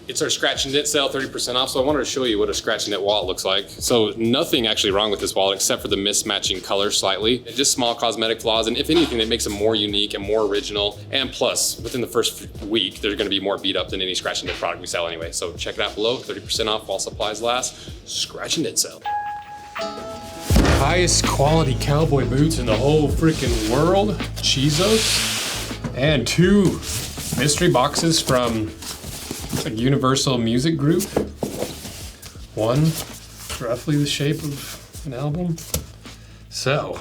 It's our scratch and dent sale, 30% off. So I wanted to show you what a scratch and dent wallet looks like. So nothing actually wrong with this wallet except for the mismatching color slightly. Just small cosmetic flaws. And if anything, it makes them more unique and more original. And plus, within the first week, they're gonna be more beat up than any scratch and dent product we sell anyway. So check it out below, 30% off while supplies last. Scratch and dent sale. Highest quality cowboy boots in the whole freaking world, Chisos. And 2 mystery boxes from like Universal Music Group. One, roughly the shape of an album. So,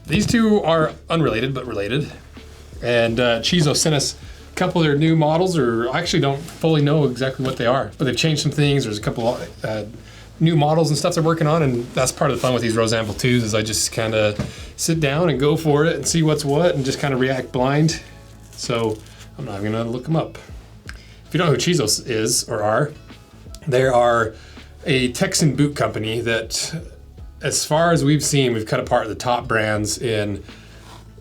these 2 are unrelated but related. And Chisos sent us a couple of their new models, or I actually don't fully know exactly what they are, but they've changed some things. There's a couple new models and stuff they're working on, and that's part of the fun with these Rose Anvil 2s is I just kind of sit down and go for it and see what's what and just kind of react blind. So I'm not even gonna look them up. If you don't know who Chisos is or are, they are a Texan boot company that, as far as we've seen, we've cut apart the top brands in,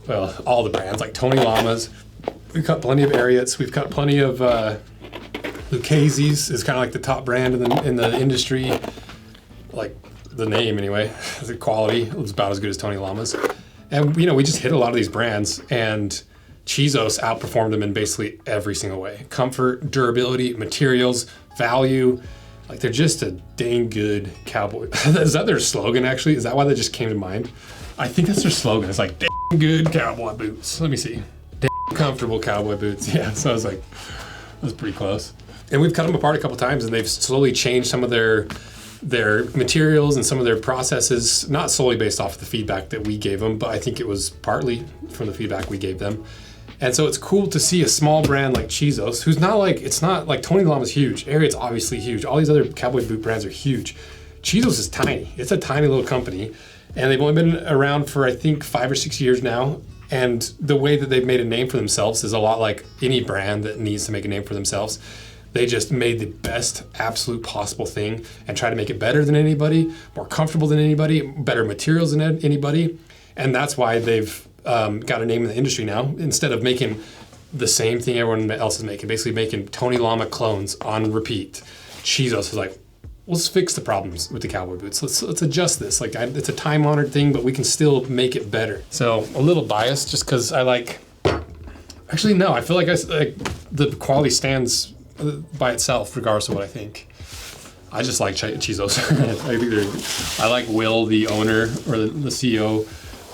well, all the brands, like Tony Lama's. We've cut plenty of Ariats. We've cut plenty of Lucchese's is kind of like the top brand in the industry. Like the name anyway, the quality is about as good as Tony Lama's. And you know, we just hit a lot of these brands, and Chisos outperformed them in basically every single way. Comfort, durability, materials, value. Like they're just a dang good cowboy. Is that their slogan actually? Is that why that just came to mind? I think that's their slogan. It's like, dang good cowboy boots. Let me see. Dang comfortable cowboy boots. Yeah, so I was like, that's pretty close. And we've cut them apart a couple times, and they've slowly changed some of their materials and some of their processes, not solely based off of the feedback that we gave them, but I think it was partly from the feedback we gave them. And so it's cool to see a small brand like Chisos, who's not like, it's not like Tony Lama's huge, Ariat's obviously huge, all these other cowboy boot brands are huge. Chisos is tiny, it's a tiny little company, and they've only been around for I think 5 or 6 years now, and the way that they've made a name for themselves is a lot like any brand that needs to make a name for themselves. They just made the best absolute possible thing and try to make it better than anybody, more comfortable than anybody, better materials than anybody, and that's why they've got a name in the industry now. Instead of making the same thing everyone else is making, basically making Tony Lama clones on repeat, Chisos is like, let's fix the problems with the cowboy boots. Let's adjust this. Like it's a time-honored thing, but we can still make it better. So a little biased just because I like. Actually, no. I feel like the quality stands by itself, regardless of what I think. I just like Chisos. I like Will, the owner or the CEO.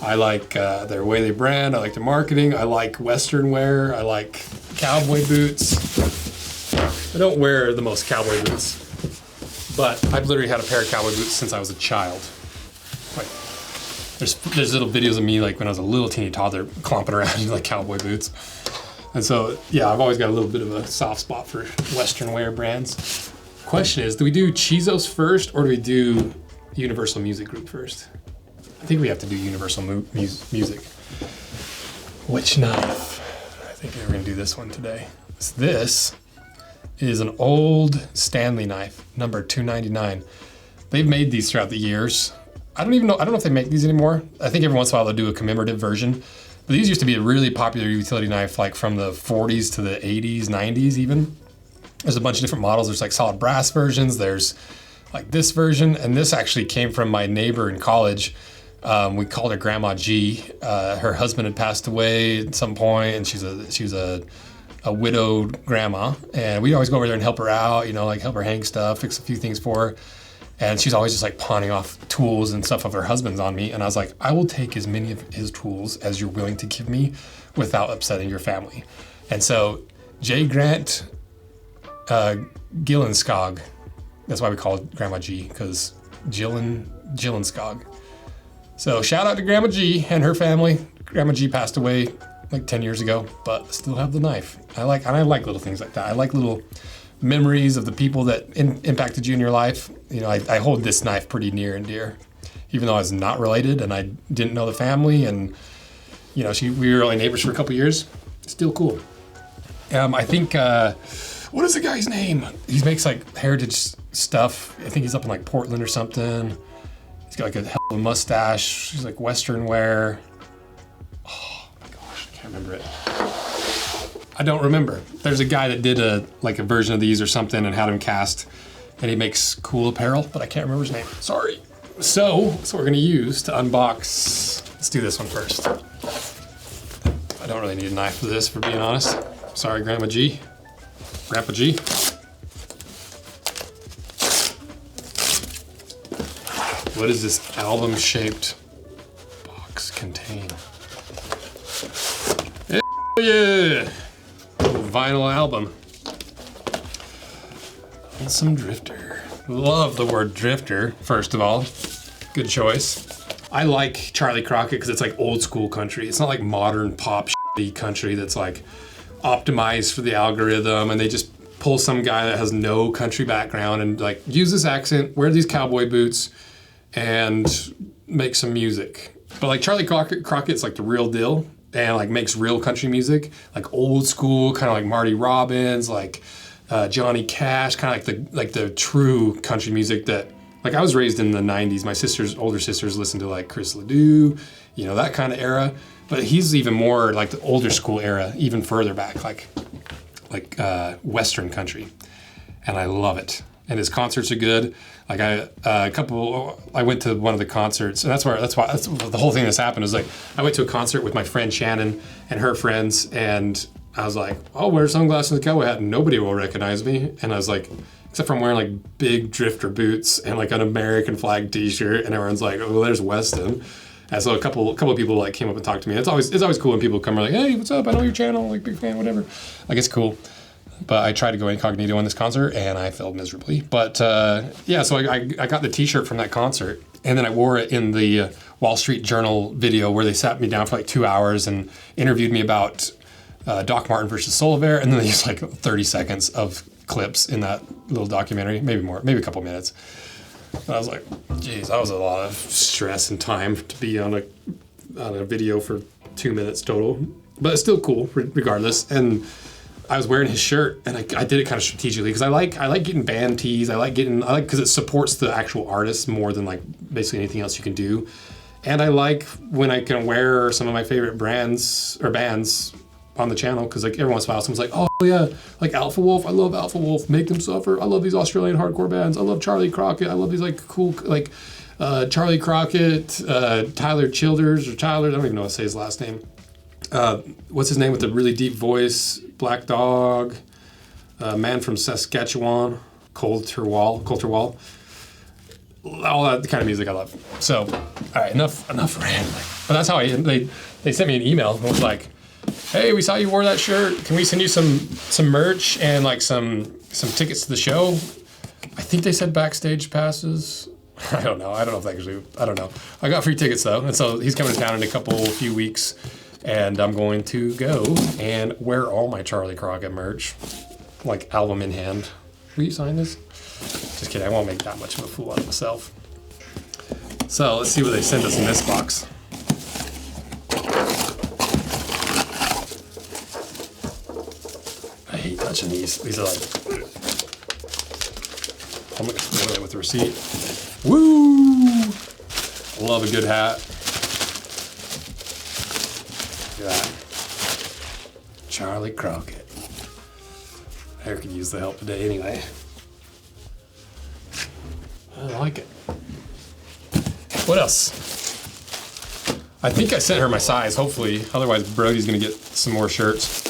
I like their way they brand. I like their marketing. I like Western wear. I like cowboy boots. I don't wear the most cowboy boots, but I've literally had a pair of cowboy boots since I was a child. Like, there's little videos of me like when I was a little teeny toddler clomping around in like cowboy boots. And so, yeah, I've always got a little bit of a soft spot for Western wear brands. Question is, do we do Chisos first or do we do Universal Music Group first? I think we have to do Universal Music. Which knife? I think we're gonna do this one today. So this is an old Stanley knife, number 299. They've made these throughout the years. I don't know if they make these anymore. I think every once in a while they'll do a commemorative version. But these used to be a really popular utility knife, like from the 40s to the 80s, 90s even. There's a bunch of different models. There's like solid brass versions. There's like this version. And this actually came from my neighbor in college. We called her Grandma G. Her husband had passed away at some point, and she was a widowed grandma. And we'd always go over there and help her out, like help her hang stuff, fix a few things for her. And she's always just like pawning off tools and stuff of her husband's on me. And I was like, I will take as many of his tools as you're willing to give me without upsetting your family. And so J. Grant Gillenskog, that's why we call it Grandma G, because Gillenskog. So shout out to Grandma G and her family. Grandma G passed away like 10 years ago, but still have the knife. I like little things like that. I like little memories of the people that impacted you in your life. I hold this knife pretty near and dear, even though I was not related and I didn't know the family, and we were only neighbors for a couple years. Still cool. I think what is the guy's name? He makes like heritage stuff. I think he's up in like Portland or something. He's got like a hell of a mustache. He's like Western wear. Oh my gosh, I can't remember it. I don't remember. There's a guy that did a version of these or something and had him cast, and he makes cool apparel, but I can't remember his name. Sorry. So that's what we're gonna use to unbox. Let's do this one first. I don't really need a knife for this, for being honest. Sorry, Grandpa G. What does this album-shaped box contain? Yeah! Vinyl album. And some Drifter. Love the word Drifter, first of all. Good choice. I like Charley Crockett because it's like old school country. It's not like modern pop shitty country that's like optimized for the algorithm, and they just pull some guy that has no country background and like use this accent, wear these cowboy boots, and make some music. But like Charley Crockett's like the real deal and like makes real country music, like old school, kind of like Marty Robbins, like Johnny Cash, kind of like the true country music that, like, I was raised in the 90s. My older sisters listened to like Chris Ledoux, you know, that kind of era. But he's even more like the older school era, even further back, like Western country, and I love it. And his concerts are good. Like I went to one of the concerts, and that's the whole thing that's happened is like I went to a concert with my friend Shannon and her friends, and I was like, I'll wear sunglasses and a cowboy hat and nobody will recognize me. And I was like, except for I'm wearing like big Drifter boots and like an American flag t-shirt, and everyone's like, oh, there's Weston. And so a couple of people like came up and talked to me. It's always cool when people come and like, hey, what's up? I know your channel, like big fan, whatever. Like it's cool. But I tried to go incognito in this concert and I failed miserably. But yeah, so I got the t-shirt from that concert, and then I wore it in the Wall Street Journal video where they sat me down for like 2 hours and interviewed me about Doc Martin versus Soulver, and then they used like 30 seconds of clips in that little documentary, maybe more, maybe a couple minutes. And I was like, geez, that was a lot of stress and time to be on a video for 2 minutes total. But it's still cool regardless. And I was wearing his shirt, and I did it kind of strategically because I like getting band tees. I like because it supports the actual artist more than like basically anything else you can do. And I like when I can wear some of my favorite brands or bands on the channel, because like every once in a while someone's like, oh yeah, like Alpha Wolf, I love Alpha Wolf, Make Them Suffer, I love these Australian hardcore bands, I love Charley Crockett, I love these like cool like Charley Crockett, Tyler Childers, I don't even know how to say his last name. What's his name with the really deep voice? Black Dog, man from Saskatchewan, Coulter Wall. All that kind of music I love. So, all right, enough rambling. But that's how they sent me an email and was like, hey, we saw you wore that shirt. Can we send you some merch and like some tickets to the show? I think they said backstage passes. I don't know if they actually, I don't know. I got free tickets though, and so he's coming to town in a few weeks. And I'm going to go and wear all my Charley Crockett merch, like album in hand. Will you sign this? Just kidding, I won't make that much of a fool out of myself. So let's see what they sent us in this box. I hate touching these. These are like, I'm gonna go away with the receipt. Woo! Love a good hat. Look at that. Charley Crockett. I could use the help today anyway. I like it. What else? I think I sent her my size, hopefully. Otherwise, Brody's gonna get some more shirts.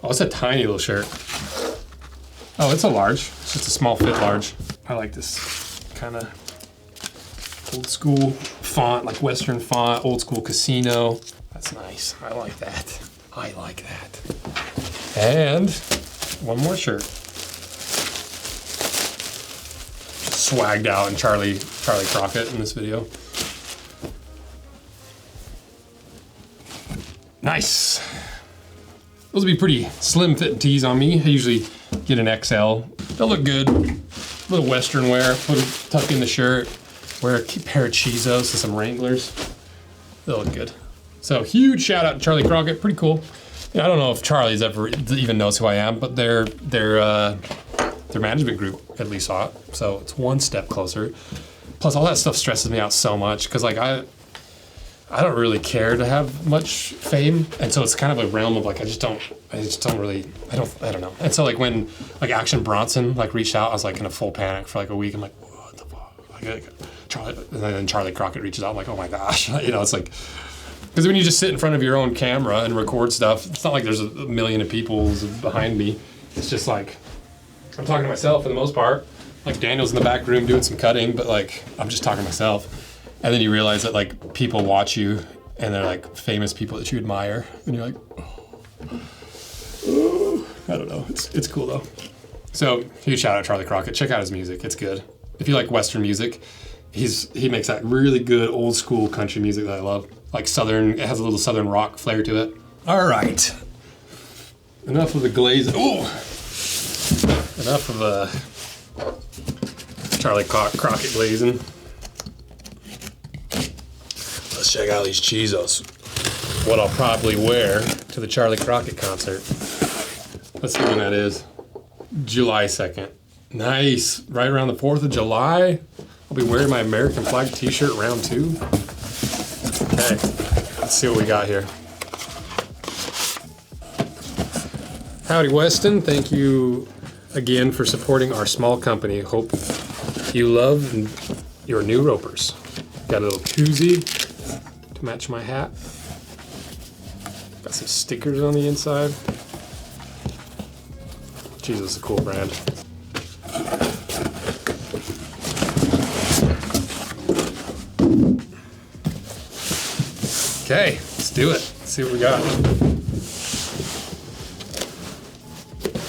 Oh, it's a tiny little shirt. Oh, it's a large. It's just a small fit large. I like this kind of old school font, like Western font, old school casino. That's nice. I like that. I like that. And one more shirt. Swagged out in Charley Crockett in this video. Nice. Those would be pretty slim fitting tees on me. I usually get an XL. They'll look good. A little Western wear. Tuck in the shirt. Wear a pair of Chisos and some Wranglers. They'll look good. So huge shout out to Charley Crockett. Pretty cool. I don't know if Charlie's ever even knows who I am, but their management group at least saw it. So it's one step closer. Plus all that stuff stresses me out so much because like I don't really care to have much fame, and so it's kind of a realm of like I just don't really I don't know. And so like when like Action Bronson like reached out, I was like in a full panic for like a week. I'm like, what the fuck? Like Charlie, and then Charley Crockett reaches out. I'm like, oh my gosh, you know, it's like because when you just sit in front of your own camera and record stuff, it's not like there's a million of people behind me. It's just like I'm talking to myself for the most part. Like Daniel's in the back room doing some cutting, but like I'm just talking to myself. And then you realize that like people watch you and they're like famous people that you admire. And you're like, oh. I don't know. It's cool though. So huge shout out Charley Crockett. Check out his music. It's good. If you like Western music, he makes that really good old school country music that I love. Like Southern, it has a little Southern rock flair to it. All right. Enough of the glaze. Oh, enough of the Charley Crockett glazing. Let's check out these Chisos. What I'll probably wear to the Charley Crockett concert. Let's see when that is. July 2nd. Nice. Right around the 4th of July. I'll be wearing my American flag t-shirt round 2. Okay, let's see what we got here. Howdy Weston, thank you again for supporting our small company. Hope you love your new ropers. Got a little koozie to match my hat. Got some stickers on the inside. Chisos is a cool brand. Okay, let's do it. Let's see what we got.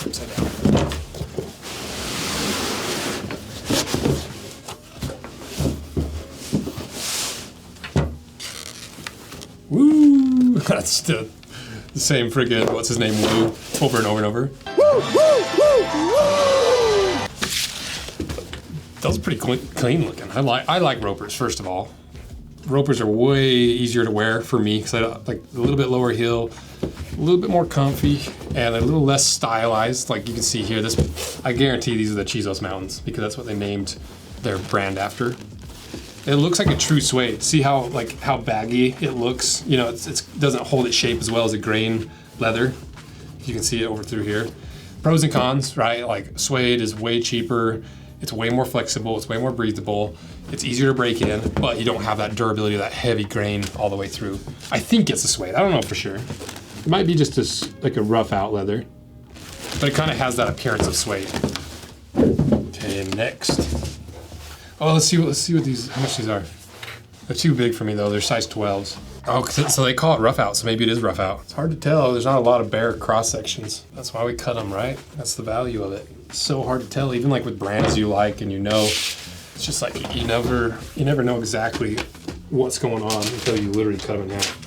Upside down. Woo! That's the same friggin', what's his name, woo, over and over and over. Woo, woo, woo, woo! Those are pretty clean looking. I like ropers, first of all. Ropers are way easier to wear for me because I like a little bit lower heel, a little bit more comfy, and a little less stylized. Like you can see here, I guarantee these are the Chisos Mountains because that's what they named their brand after. It looks like a true suede. See how baggy it looks? You know, it doesn't hold its shape as well as a grain leather. You can see it over through here. Pros and cons, right? Like suede is way cheaper. It's way more flexible. It's way more breathable. It's easier to break in, but you don't have that durability of that heavy grain all the way through. I think it's a suede. I don't know for sure. It might be just like a rough out leather, but it kind of has that appearance of suede. Okay, next. Oh, let's see what how much these are. They're too big for me though. They're size 12s. Oh, so they call it rough out, so maybe it is rough out. It's hard to tell. There's not a lot of bare cross sections. That's why we cut them, right? That's the value of it. It's so hard to tell, even like with brands you like and you know. It's just like you never know exactly what's going on until you literally cut them in half.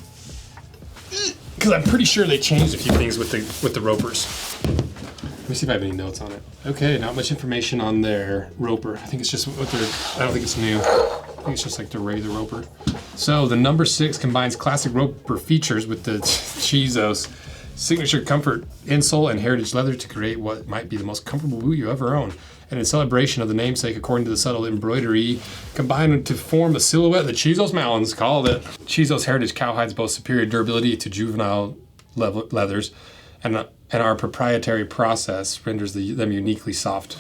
Because I'm pretty sure they changed a few things with the ropers. Let me see if I have any notes on it. Okay, not much information on their roper. I think it's just what I don't think it's new. I think it's just like the regular roper. So the number 6 combines classic roper features with the Chisos signature comfort insole and heritage leather to create what might be the most comfortable boot you ever own. And in celebration of the namesake, according to the subtle embroidery, combined to form the silhouette of the Chisos Mountains, called it. Chisos heritage cowhides boast superior durability to juvenile leathers, and our proprietary process renders them uniquely soft.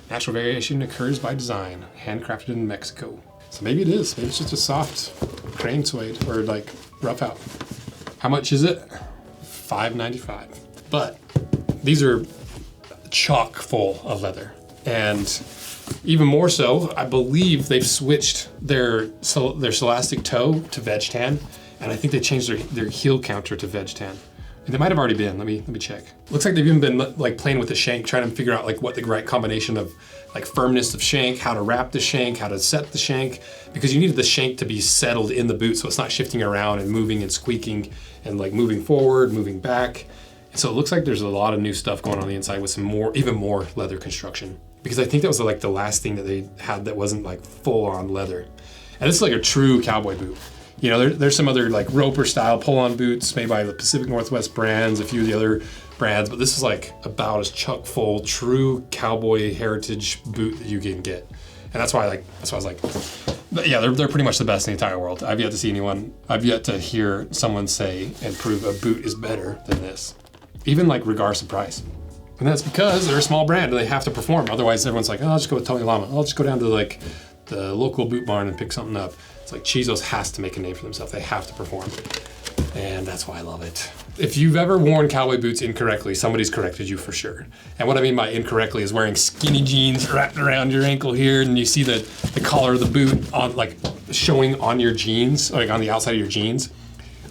Natural variation occurs by design, handcrafted in Mexico. So maybe it is. Maybe it's just a soft grain suede or like rough out. How much is it? $5.95. But these are chock full of leather. And even more so, I believe they've switched their Celastic toe to veg tan, and I think they changed their heel counter to veg tan. And they might have already been. Let me check. Looks like they've even been like playing with the shank, trying to figure out like what the right combination of like firmness of shank, how to wrap the shank, how to set the shank, because you needed the shank to be settled in the boot so it's not shifting around and moving and squeaking and like moving forward, moving back. And so it looks like there's a lot of new stuff going on the inside with even more leather construction. Because I think that was like the last thing that they had that wasn't like full on leather. And this is like a true cowboy boot. You know, there's some other like roper style pull-on boots made by the Pacific Northwest brands, a few of the other brands, but this is like about as chock full, true cowboy heritage boot that you can get. And that's why I was like, but yeah, they're pretty much the best in the entire world. I've yet to see anyone, I've yet to hear someone say and prove a boot is better than this, even like regardless of price. And that's because they're a small brand and they have to perform. Otherwise everyone's like, oh, I'll just go with Tony Llama. I'll just go down to like the local boot barn and pick something up. It's like Chisos has to make a name for themselves. They have to perform. And that's why I love it. If you've ever worn cowboy boots incorrectly, somebody's corrected you for sure. And what I mean by incorrectly is wearing skinny jeans wrapped around your ankle here, and you see the collar of the boot on like showing on your jeans, like on the outside of your jeans.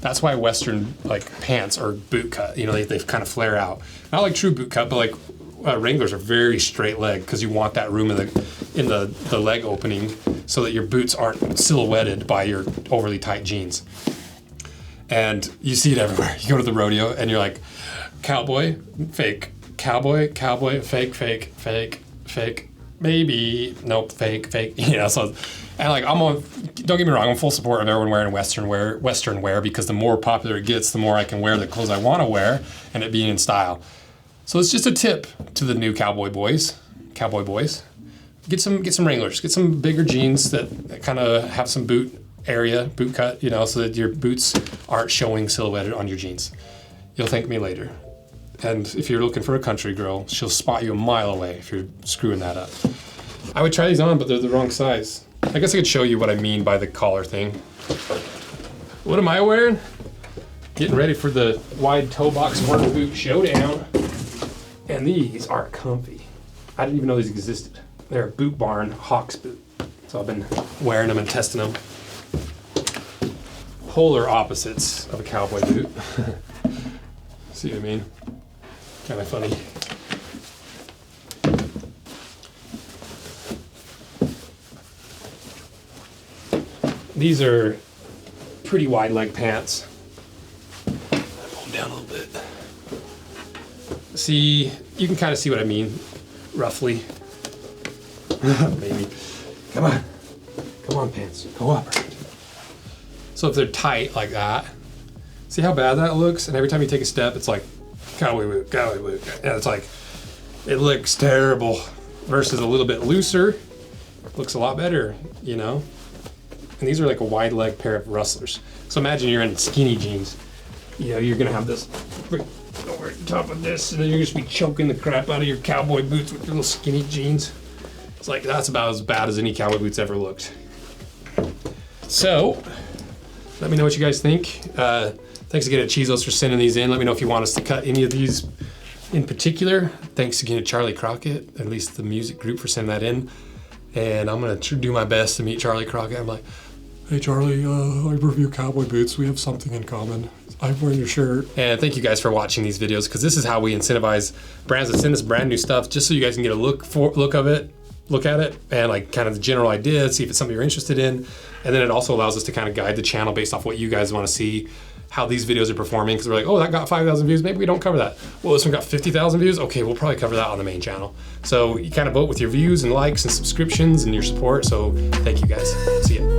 That's why Western like pants are boot cut. You know, they kind of flare out. Not like true boot cut, but like Wranglers are very straight leg because you want that room in the leg opening so that your boots aren't silhouetted by your overly tight jeans. And you see it everywhere. You go to the rodeo and you're like, cowboy, fake, cowboy, cowboy, fake, fake, fake, fake, maybe, nope, fake, fake. You know, so, and like, don't get me wrong, I'm full support of everyone wearing Western wear because the more popular it gets, the more I can wear the clothes I want to wear and it being in style. So it's just a tip to the new cowboy boys. Get some Wranglers, get some bigger jeans that kind of have some boot cut, you know, so that your boots aren't showing silhouetted on your jeans. You'll thank me later. And if you're looking for a country girl, she'll spot you a mile away if you're screwing that up. I would try these on, but they're the wrong size. I guess I could show you what I mean by the collar thing. What am I wearing? Getting ready for the wide toe box work boot showdown. And these are comfy. I didn't even know these existed. They're a Boot Barn Hawks boot. So I've been wearing them and testing them. Polar opposites of a cowboy boot. See what I mean? Kind of funny. These are pretty wide leg pants. Pull them down a little bit. See, you can kind of see what I mean, roughly. Maybe. Come on, pants, cooperate. So if they're tight like that, see how bad that looks? And every time you take a step, it's like, cowboy boot. And it's like, it looks terrible. Versus a little bit looser, looks a lot better, you know? And these are like a wide leg pair of rustlers. So imagine you're in skinny jeans. You know, you're gonna have this over top of this, and then you're just be choking the crap out of your cowboy boots with your little skinny jeans. It's like, that's about as bad as any cowboy boots ever looked. So, let me know what you guys think. Thanks again to Chisos for sending these in. Let me know if you want us to cut any of these in particular. Thanks again to Charley Crockett, at least the music group, for sending that in. And I'm gonna do my best to meet Charley Crockett. I'm like, hey Charlie, I review cowboy boots. We have something in common. I'm wearing your shirt. And thank you guys for watching these videos, because this is how we incentivize brands that send us brand new stuff, just so you guys can get a look at it, and like kind of the general idea, see if it's something you're interested in. And then it also allows us to kind of guide the channel based off what you guys want to see, how these videos are performing, because we're like, oh, that got 5,000 views, maybe we don't cover that. Well, this one got 50,000 views, okay, we'll probably cover that on the main channel. So you kind of vote with your views and likes and subscriptions and your support. So thank you guys. See ya.